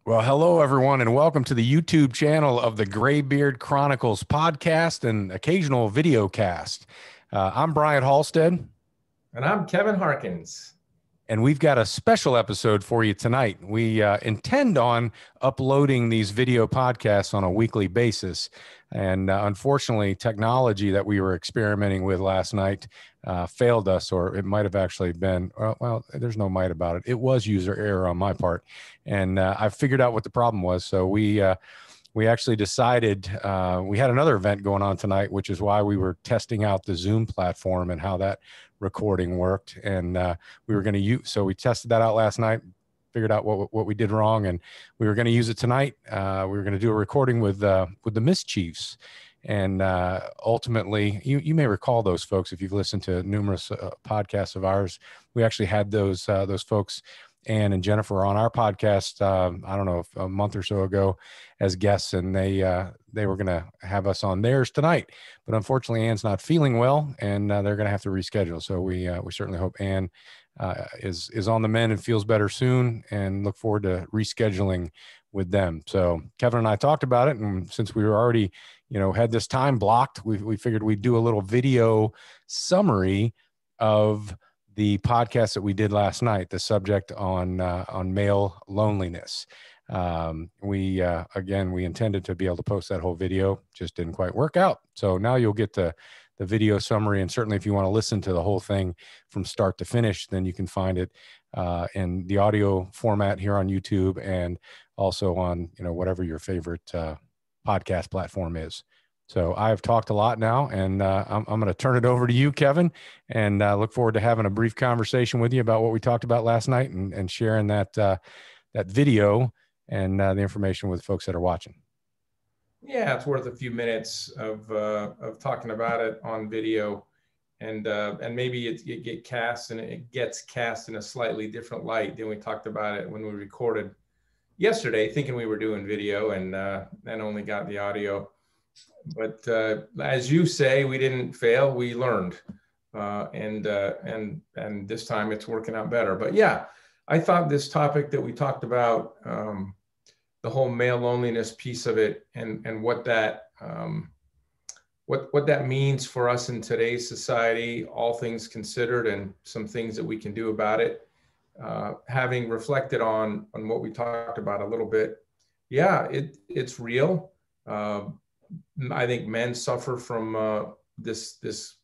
Well, hello, everyone, and welcome to the YouTube channel of the Graybeard Chronicles podcast and occasional video cast. I'm Brian Halstead, And I'm Kevin Harkins. and we've got a special episode for you tonight. We intend on uploading these video podcasts on a weekly basis. And unfortunately, technology that we were experimenting with last night failed us, or it might have actually been, well, there's no might about it. It was user error on my part. And I figured out what the problem was. So we actually decided we had another event going on tonight, which is why we were testing out the Zoom platform and how that recording worked. And we were going to use, so we tested that out last night, figured out what we did wrong, and we were going to use it tonight. We were going to do a recording with the Mischiefs. And ultimately, you may recall those folks if you've listened to numerous podcasts of ours. We actually had those folks, Ann and Jennifer, on our podcast, I don't know, a month or so ago as guests, and they were going to have us on theirs tonight. But unfortunately, Ann's not feeling well, and they're going to have to reschedule. So we certainly hope Ann is on the mend and feels better soon, and look forward to rescheduling with them. So Kevin and I talked about it, and since we were already, had this time blocked, we figured we'd do a little video summary of the podcast that we did last night, the subject on male loneliness. We intended to be able to post that whole video, just didn't quite work out. So now you'll get the video summary, and certainly if you want to listen to the whole thing from start to finish, then you can find it in the audio format here on YouTube, and also on whatever your favorite podcast platform is. So I have talked a lot now, and I'm going to turn it over to you, Kevin, and look forward to having a brief conversation with you about what we talked about last night, and sharing that video and the information with folks that are watching. Yeah, it's worth a few minutes of talking about it on video, and maybe it gets cast in a slightly different light than we talked about it when we recorded yesterday, thinking we were doing video and only got the audio. But as you say, we didn't fail; we learned, and this time it's working out better. But yeah, I thought this topic that we talked about, the whole male loneliness piece of it, and what that what that means for us in today's society, all things considered, and some things that we can do about it. Having reflected on what we talked about a little bit, yeah, it's real. I think men suffer from this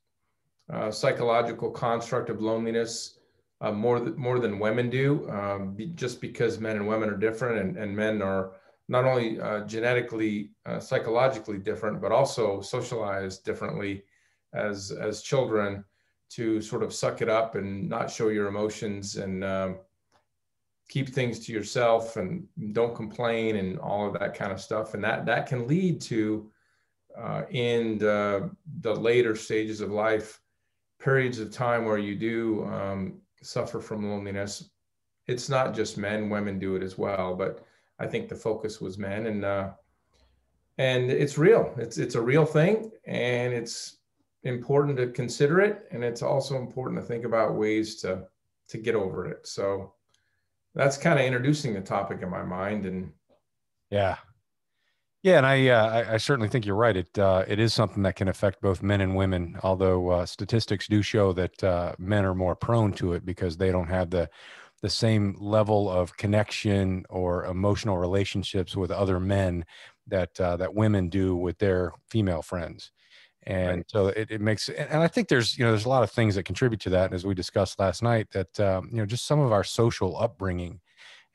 psychological construct of loneliness more than women do, just because men and women are different, and men are not only genetically, psychologically different, but also socialized differently as children, to sort of suck it up and not show your emotions, and keep things to yourself, and don't complain, and all of that kind of stuff. And that can lead to in the later stages of life, periods of time where you do suffer from loneliness. It's not just men; women do it as well. But I think the focus was men, and it's real. It's a real thing, and it's important to consider it, and it's also important to think about ways to get over it. So that's kind of introducing the topic in my mind. And Yeah. Yeah, and I certainly think you're right. It is something that can affect both men and women, although statistics do show that men are more prone to it because they don't have the same level of connection or emotional relationships with other men that women do with their female friends. And right. so it makes, and I think there's a lot of things that contribute to that. And as we discussed last night, that just some of our social upbringing.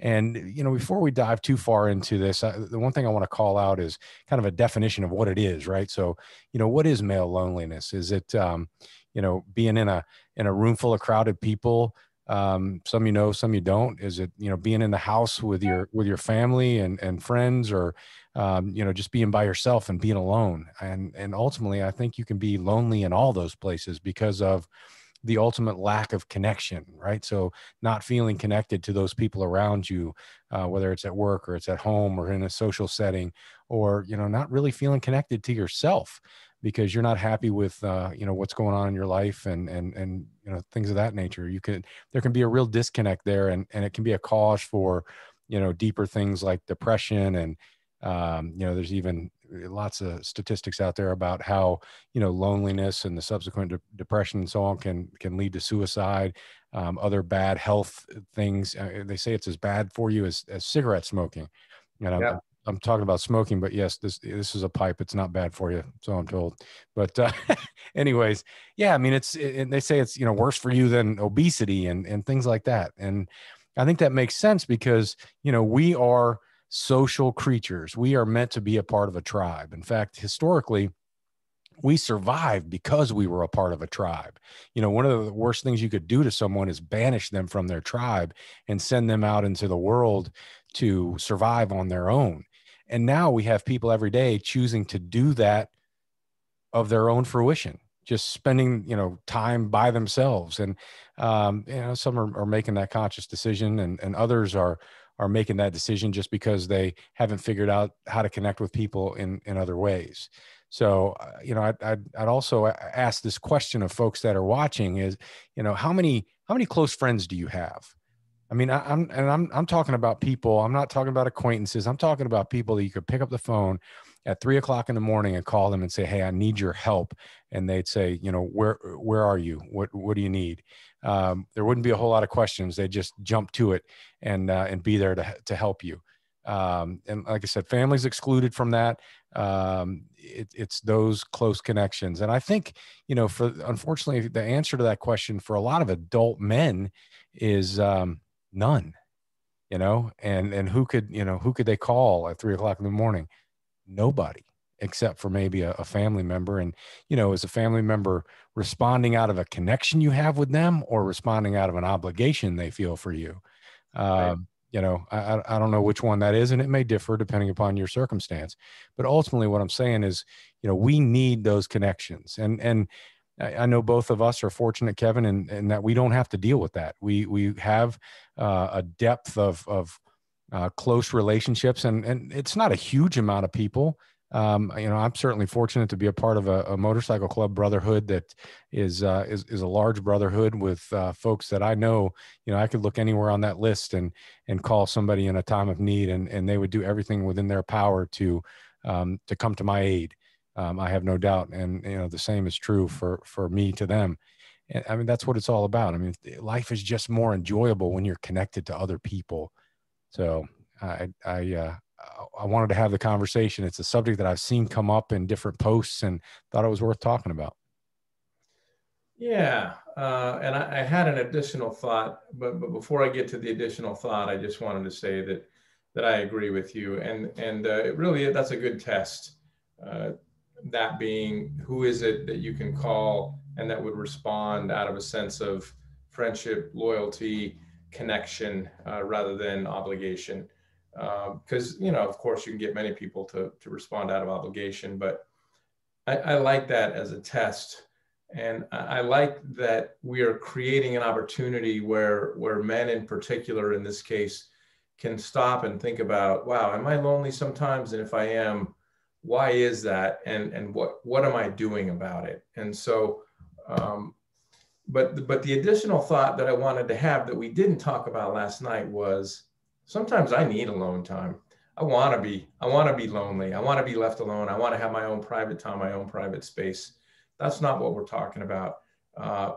And, before we dive too far into this, the one thing I want to call out is kind of a definition of what it is, right? So, what is male loneliness? Is it, being in a room full of crowded people? Some some you don't. Is it, being in the house with your family and friends, or, just being by yourself and being alone? And ultimately, I think you can be lonely in all those places because of the ultimate lack of connection, right? So not feeling connected to those people around you, whether it's at work or it's at home or in a social setting, or, not really feeling connected to yourself because you're not happy with, what's going on in your life, and things of that nature. There can be a real disconnect there, and it can be a cause for, deeper things like depression. And, there's even lots of statistics out there about how, loneliness and the subsequent depression and so on can lead to suicide, other bad health things. They say it's as bad for you as cigarette smoking. And Yeah. I'm talking about smoking, but yes, this is a pipe. It's not bad for you, so I'm told. But anyways, yeah, I mean, they say it's worse for you than obesity and things like that. And I think that makes sense because we are social creatures. We are meant to be a part of a tribe. In fact, historically, we survived because we were a part of a tribe. One of the worst things you could do to someone is banish them from their tribe and send them out into the world to survive on their own. And now we have people every day choosing to do that of their own fruition, just spending, time by themselves. And, some are making that conscious decision, and others are making that decision just because they haven't figured out how to connect with people in other ways. So, I'd also ask this question of folks that are watching is, how many close friends do you have? I mean, I'm talking about people. I'm not talking about acquaintances. I'm talking about people that you could pick up the phone at 3 o'clock in the morning and call them and say, "Hey, I need your help." And they'd say, where are you? What do you need? There wouldn't be a whole lot of questions. They'd just jump to it and be there to help you. And like I said, families excluded from that. It's those close connections. And I think, unfortunately, the answer to that question for a lot of adult men is, none, and who could they call at 3 o'clock in the morning? Nobody, except for maybe a family member. And, is a family member responding out of a connection you have with them or responding out of an obligation they feel for you? Right. I don't know which one that is, and it may differ depending upon your circumstance. But ultimately, what I'm saying is, we need those connections. And I know both of us are fortunate, Kevin, in that we don't have to deal with that. We have a depth of close relationships, and it's not a huge amount of people. I'm certainly fortunate to be a part of a motorcycle club brotherhood that is a large brotherhood with folks that I know. I could look anywhere on that list and call somebody in a time of need, and they would do everything within their power to come to my aid. I have no doubt. And, the same is true for me to them. And I mean, that's what it's all about. I mean, life is just more enjoyable when you're connected to other people. So I wanted to have the conversation. It's a subject that I've seen come up in different posts and thought it was worth talking about. Yeah, and I had an additional thought, but before I get to the additional thought, I just wanted to say that I agree with you, and it really, that's a good test. Uh, that being, who is it that you can call and that would respond out of a sense of friendship, loyalty, connection, rather than obligation. Because of course, you can get many people to respond out of obligation, but I like that as a test. And I like that we are creating an opportunity where men in particular, in this case, can stop and think about, wow, am I lonely sometimes? And if I am, why is that? And what am I doing about it? And so, but the additional thought that I wanted to have that we didn't talk about last night was sometimes I need alone time. I want to be lonely. I want to be left alone. I want to have my own private time, my own private space. That's not what we're talking about. Uh,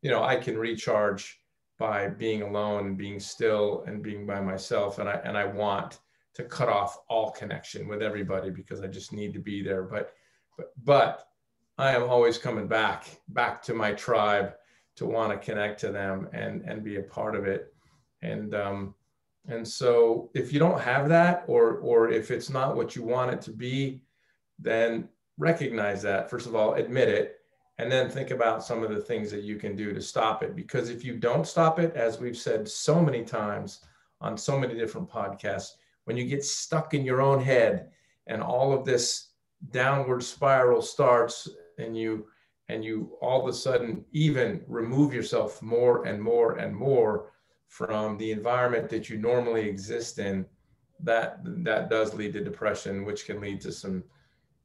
I can recharge by being alone and being still and being by myself. And I want to cut off all connection with everybody because I just need to be there. But I am always coming back to my tribe to want to connect to them and be a part of it. And so if you don't have that, or if it's not what you want it to be, then recognize that. First of all, admit it, and then think about some of the things that you can do to stop it. Because if you don't stop it, as we've said so many times on so many different podcasts, when you get stuck in your own head and all of this downward spiral starts, and you all of a sudden even remove yourself more and more and more from the environment that you normally exist in, that does lead to depression, which can lead to some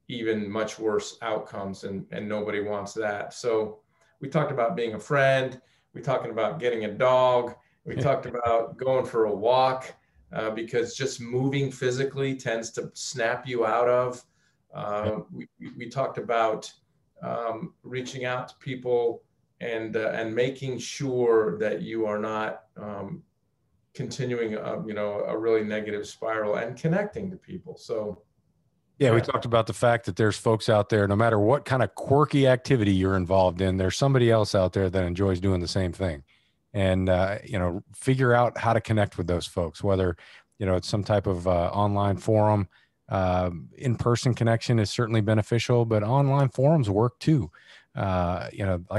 even much worse outcomes, and nobody wants that. So we talked about being a friend, we talked about getting a dog, we talked about going for a walk, because just moving physically tends to snap you out of. We talked about reaching out to people and making sure that you are not continuing a really negative spiral, and connecting to people. So Yeah, we yeah. talked about the fact that there's folks out there, no matter what kind of quirky activity you're involved in, there's somebody else out there that enjoys doing the same thing. And, figure out how to connect with those folks, whether, it's some type of online forum. In-person connection is certainly beneficial, but online forums work too. Like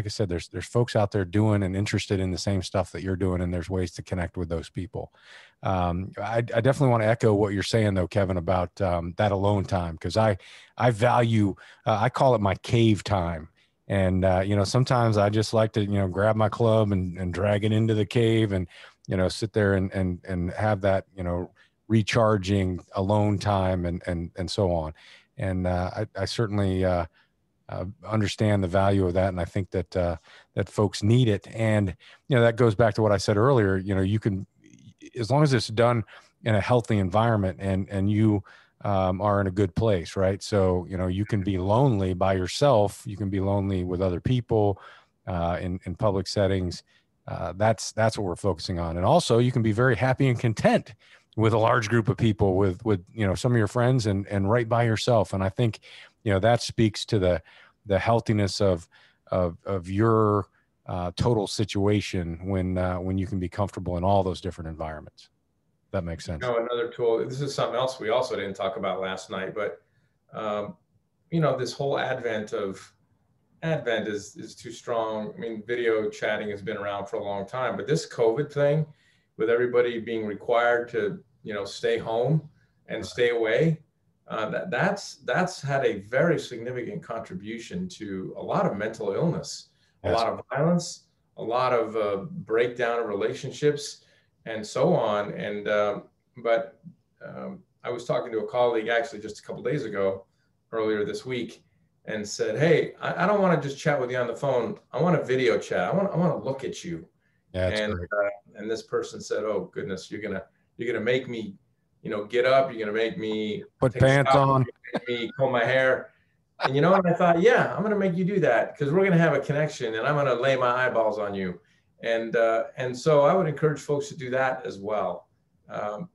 I said, there's folks out there doing and interested in the same stuff that you're doing, and there's ways to connect with those people. I definitely want to echo what you're saying though, Kevin, about that alone time, because I value, I call it my cave time. And, sometimes I just like to, grab my club and drag it into the cave and, sit there and have that, recharging alone time and so on. And I certainly understand the value of that. And I think that, that folks need it. And, that goes back to what I said earlier. You can, as long as it's done in a healthy environment and you are in a good place, right? So, you can be lonely by yourself. You can be lonely with other people in public settings. That's what we're focusing on. And also you can be very happy and content with a large group of people, with some of your friends and right by yourself. And I think, that speaks to the healthiness of your total situation when you can be comfortable in all those different environments. That makes sense. Another tool. This is something else we also didn't talk about last night, but this whole Advent is too strong. I mean, video chatting has been around for a long time, but this COVID thing, with everybody being required to, stay home and stay away, that's had a very significant contribution to a lot of mental illness, a lot of violence, a lot of breakdown of relationships, and so on. And but I was talking to a colleague actually just a couple of days ago, earlier this week, and said, "Hey, I don't want to just chat with you on the phone. I want a video chat. I want to look at you." Yeah, And this person said, "Oh goodness, you're gonna make me, get up. You're gonna make me put take a pants shower, on, make me comb my hair." And I thought, yeah, I'm gonna make you do that because we're gonna have a connection, and I'm gonna lay my eyeballs on you. And so I would encourage folks to do that as well.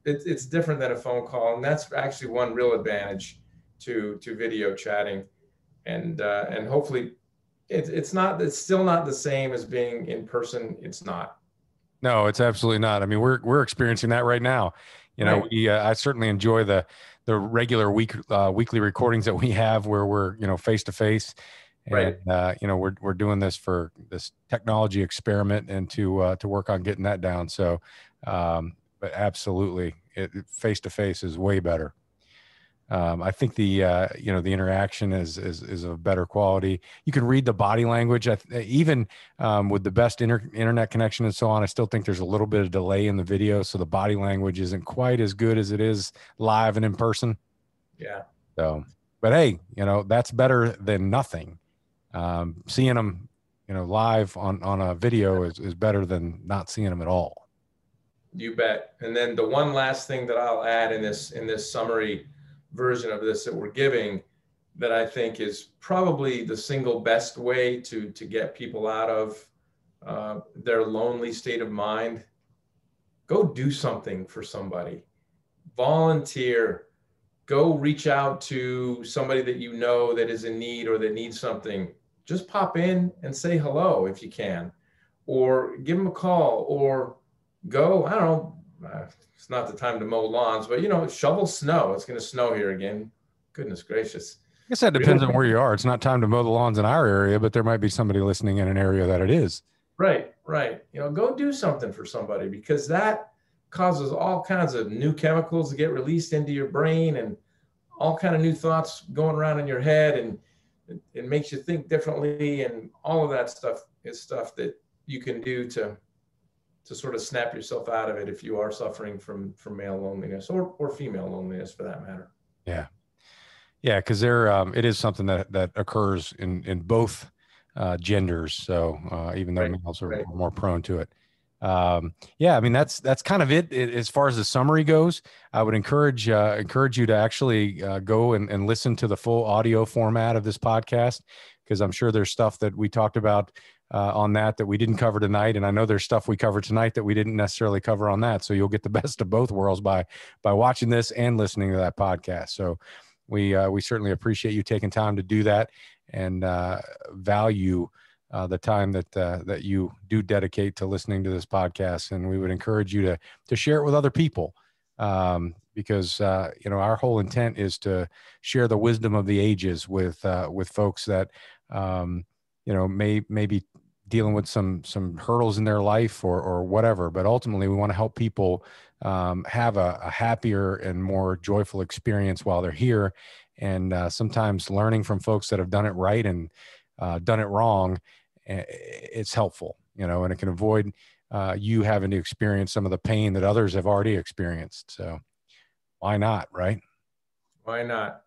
It's different than a phone call, and that's actually one real advantage to video chatting. And hopefully it's still not the same as being in person. It's not. no, it's absolutely not. I mean, we're experiencing that right now. Right. I certainly enjoy the regular weekly recordings that we have where we're face to face, and Right. we're doing this for this technology experiment and to work on getting that down. So, but absolutely, face to face is way better. I think the interaction is of better quality. You can read the body language. Even with the best internet connection and so on, I still think there's a little bit of delay in the video, so the body language isn't quite as good as it is live and in person. Yeah. So, but hey, that's better than nothing. Seeing them, live on a video is better than not seeing them at all. You bet. And then the one last thing that I'll add in this summary version of this that we're giving, that I think is probably the single best way to get people out of their lonely state of mind: go do something for somebody. Volunteer. Go reach out to somebody that that is in need or that needs something. Just pop in and say hello if you can, or give them a call, or go, I don't know, it's not the time to mow lawns, but shovel snow. It's going to snow here again. Goodness gracious. I guess that depends on where you are. It's not time to mow the lawns in our area, but there might be somebody listening in an area that it is. Right. Go do something for somebody, because that causes all kinds of new chemicals to get released into your brain, and all kind of new thoughts going around in your head, and it makes you think differently, and all of that stuff is stuff that you can do to sort of snap yourself out of it if you are suffering from male loneliness or female loneliness for that matter. Yeah. Yeah. Cause it is something that occurs in both genders. So even though males are more prone to it. Yeah, I mean, that's kind of it as far as the summary goes. I would encourage you to actually go and listen to the full audio format of this podcast, because I'm sure there's stuff that we talked about on that we didn't cover tonight, and I know there's stuff we covered tonight that we didn't necessarily cover on that. So you'll get the best of both worlds by watching this and listening to that podcast. So we certainly appreciate you taking time to do that, and value the time that you do dedicate to listening to this podcast. And we would encourage you to share it with other people, because our whole intent is to share the wisdom of the ages with folks that may be dealing with some hurdles in their life or whatever. But ultimately, we want to help people have a happier and more joyful experience while they're here. And sometimes learning from folks that have done it right and done it wrong, it's helpful, and it can avoid you having to experience some of the pain that others have already experienced. So why not, right? Why not?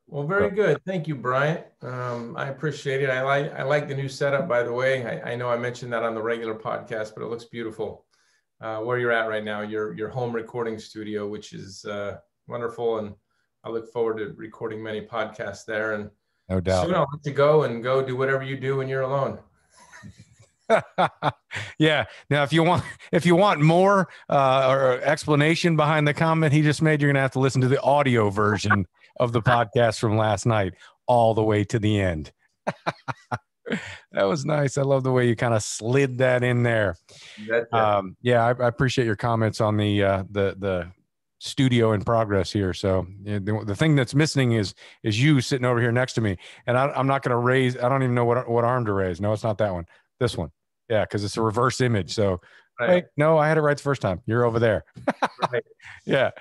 Well, very good. Thank you, Bryant. I appreciate it. I like the new setup, by the way. I know I mentioned that on the regular podcast, but it looks beautiful. Where you're at right now, your home recording studio, which is wonderful. And I look forward to recording many podcasts there. And no doubt. Soon I'll let you go do whatever you do when you're alone. Yeah. Now, if you want more or explanation behind the comment he just made, you're going to have to listen to the audio version of the podcast from last night all the way to the end. That was nice. I love the way you kind of slid that in there. Yeah, I appreciate your comments on the studio in progress here. So the thing that's missing is you sitting over here next to me, and I'm not going to raise. I don't even know what arm to raise. No, it's not that one. This one. Yeah, because it's a reverse image. So wait, no, I had it right the first time. You're over there. Right. Yeah.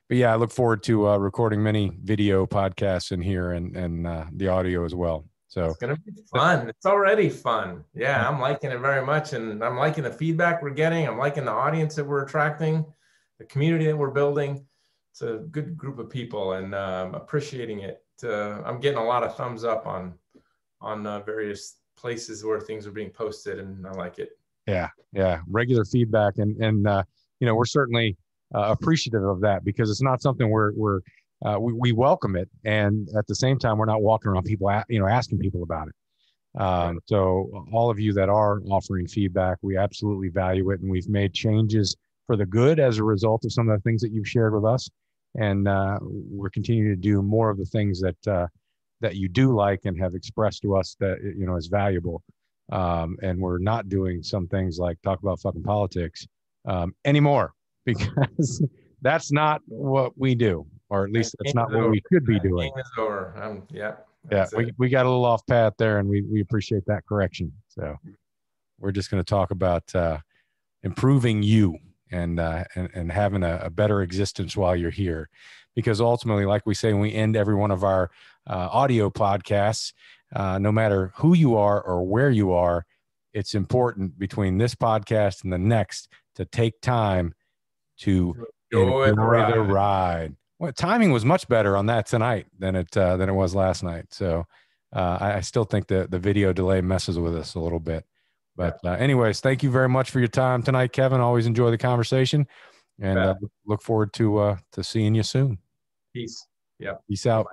But yeah, I look forward to recording many video podcasts in here and the audio as well. So it's going to be fun. It's already fun. Yeah, I'm liking it very much. And I'm liking the feedback we're getting. I'm liking the audience that we're attracting, the community that we're building. It's a good group of people, and appreciating it. I'm getting a lot of thumbs up on various places where things are being posted, and I like it. Yeah. Regular feedback. And we're certainly appreciative of that, because it's not something we welcome it. And at the same time, we're not walking around people, asking people about it. Right. So all of you that are offering feedback, we absolutely value it. And we've made changes for the good as a result of some of the things that you've shared with us. And we're continuing to do more of the things that you do like and have expressed to us that, is valuable. And we're not doing some things like talk about fucking politics anymore, because that's not what we do, or at least that's not what we should be doing. Game is over. Yeah. We got a little off path there, and we appreciate that correction. So we're just going to talk about improving you and having a better existence while you're here, because ultimately, like we say when we end every one of our audio podcasts, no matter who you are or where you are, it's important between this podcast and the next to take time to enjoy the ride. Well, timing was much better on that tonight than it was last night. So I still think the video delay messes with us a little bit. But anyways, thank you very much for your time tonight, Kevin. Always enjoy the conversation, and look forward to seeing you soon. Peace. Yeah. Peace out. Bye.